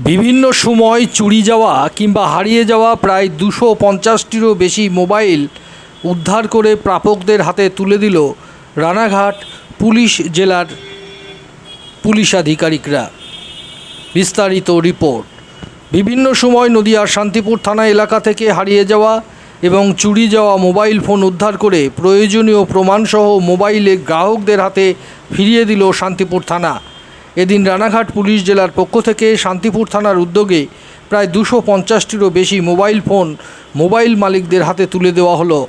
বিভিন্ন সময় চুরি যাওয়া কিংবা হারিয়ে যাওয়া প্রায় 250টিরও বেশি মোবাইল উদ্ধার করে প্রাপকদের হাতে তুলে দিল রানাঘাট পুলিশ জেলার পুলিশ আধিকারিকরা। বিস্তারিত রিপোর্ট। বিভিন্ন সময় নদিয়ার শান্তিপুর থানা এলাকা থেকে হারিয়ে যাওয়া এবং চুরি যাওয়া মোবাইল ফোন উদ্ধার করে প্রয়োজনীয় প্রমাণসহ মোবাইলে গ্রাহকদের হাতে ফিরিয়ে দিল শান্তিপুর থানা। এদিন রানাঘাট পুলিশ জেলার পক্ষ থেকে শান্তিপুর থানার উদ্যোগে প্রায় 250টিরও বেশি মোবাইল ফোন মোবাইল মালিকদের হাতে তুলে দেওয়া হলো।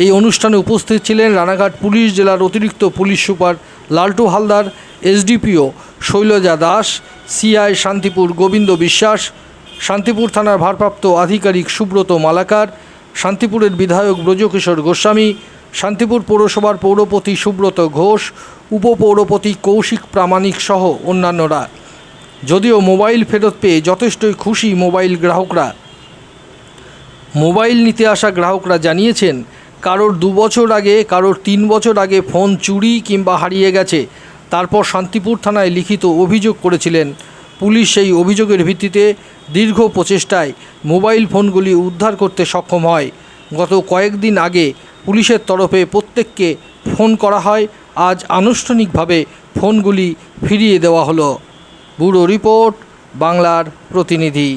এই অনুষ্ঠানে উপস্থিত ছিলেন রানাঘাট পুলিশ জেলার অতিরিক্ত পুলিশ সুপার লালটু হালদার, এসডিপিও শৈলজা দাস, সিআই শান্তিপুর গোবিন্দ বিশ্বাস, শান্তিপুর থানার ভারপ্রাপ্ত আধিকারিক সুব্রত মালাকার, শান্তিপুরের বিধায়ক ব্রজকিশোর গোস্বামী, শান্তিপুর পৌরসভার পৌরপতি সুব্রত ঘোষ, উপপৌরপতি কৌশিক প্রামাণিক সহ অন্যান্যরা। যদিও মোবাইল ফেরত পেয়ে যথেষ্টই খুশি মোবাইল গ্রাহকরা। মোবাইল নিতে আসা গ্রাহকরা জানিয়েছেন, কারোর 2 বছর আগে, কারোর 3 বছর আগে ফোন চুরি কিংবা হারিয়ে গেছে। তারপর শান্তিপুর থানায় লিখিত অভিযোগ করেছিলেন। পুলিশ সেই অভিযোগের ভিত্তিতে দীর্ঘ প্রচেষ্টায় মোবাইল ফোনগুলি উদ্ধার করতে সক্ষম হয়। গত কয়েকদিন আগে পুলিশের তরফে প্রত্যেককে ফোন করা হয়। আজ আনুষ্ঠানিকভাবে ফোনগুলি ফিরিয়ে দেওয়া হলো। ব্যুরো রিপোর্ট, বাংলার প্রতিনিধি।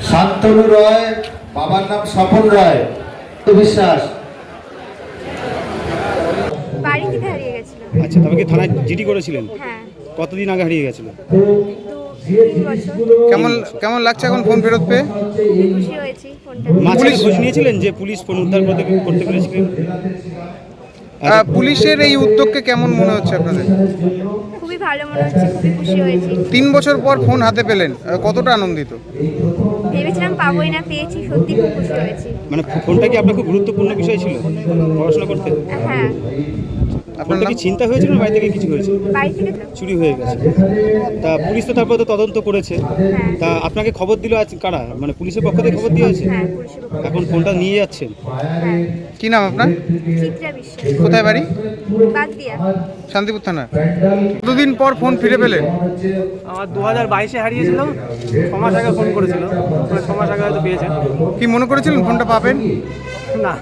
শান্তনু রয়, বাবার নাম স্বপন রয়, বিশ্বাস। বাড়ি থেকে হারিয়ে গেছিল। আচ্ছা, তবে কি থানায় জিডি করেছিলেন? হ্যাঁ, কতদিন আগে হারিয়ে গেছিল? 3 বছর। কেমন লাগছে এখন ফোন ফেরত পেয়ে? খুবই খুশি হয়েছি ফোনটা পেয়ে। মাঝখানে খোঁজ নিয়েছিলেন যে পুলিশ ফোন উদ্ধার করতে পেরেছিলেন? পুলিশের এই উদ্যোগকে কেমন মনে হচ্ছে আপনাদের? খুবই ভালো মনে হচ্ছে, খুবই খুশি হয়েছি। 3 বছর পর ফোন হাতে পেলেন, কতটা আনন্দিত? ভেবেছিলাম পাবোই না, পেয়েছি, সত্যি খুব খুশি হয়েছি। মানে ফোনটা কি আপনার খুব গুরুত্বপূর্ণ বিষয় ছিল পড়াশোনা করতে? হ্যাঁ, আপনার ফোনটা নাম? কি চিন্তা হয়েছিল না বাড়ি থেকে কিছু হয়েছে? বাড়ি থেকে তো। চুরি হয়ে গেছে। তা পুলিশ তো তারপর তো তদন্ত করেছে। হ্যাঁ, তা আপনাকে খবর দিল আজ কারা? মানে পুলিশের পক্ষ থেকে খবর দিয়ে হয়েছে? হ্যাঁ, পুলিশের উপর। এখন ফোনটা নিয়ে যাচ্ছেন? হ্যাঁ, কি নাম আপনার? চিত্রা বিশ্বাস, কোথায় বাড়ি? বাদ দিয়া। শান্তিপুর থানা। কতদিন পর ফোন ফিরে পেলেন? আমার 2022-এ হারিয়েছিল, 6 মাস আগে ফোন করেছিল, 6 মাস আগে হয়তো পেয়েছে। কি মনে করেছিলেন ফোনটা পাবেন? না,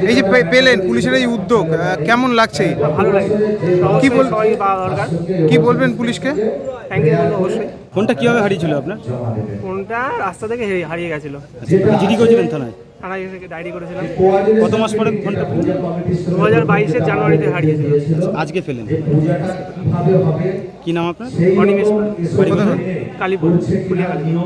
এই যে পেলেন, পুলিশের এই উদ্যোগ কেমন লাগছে? ভালো লাগে। কি বল- সবাই পাওয়া দরকার। কি বলবেন পুলিশকে? থ্যাংক ইউ বলবো অবশ্যই। ফোনটা কিভাবে হারিয়েছিল আপনার? ফোনটা রাস্তা থেকে হারিয়ে গেছিল। জিডি করেছিলেন থানায়? থানায় এসে ডায়েরি করেছিলাম। কত মাস পরে ফোনটা পেলেন? 2022-এর জানুয়ারিতে হারিয়েছিল। আজকে পেলেন? কি নাম আপনার? অনিমেষ পাল, কোথায়? কালীপুর, ফুলিয়া কালীপুর।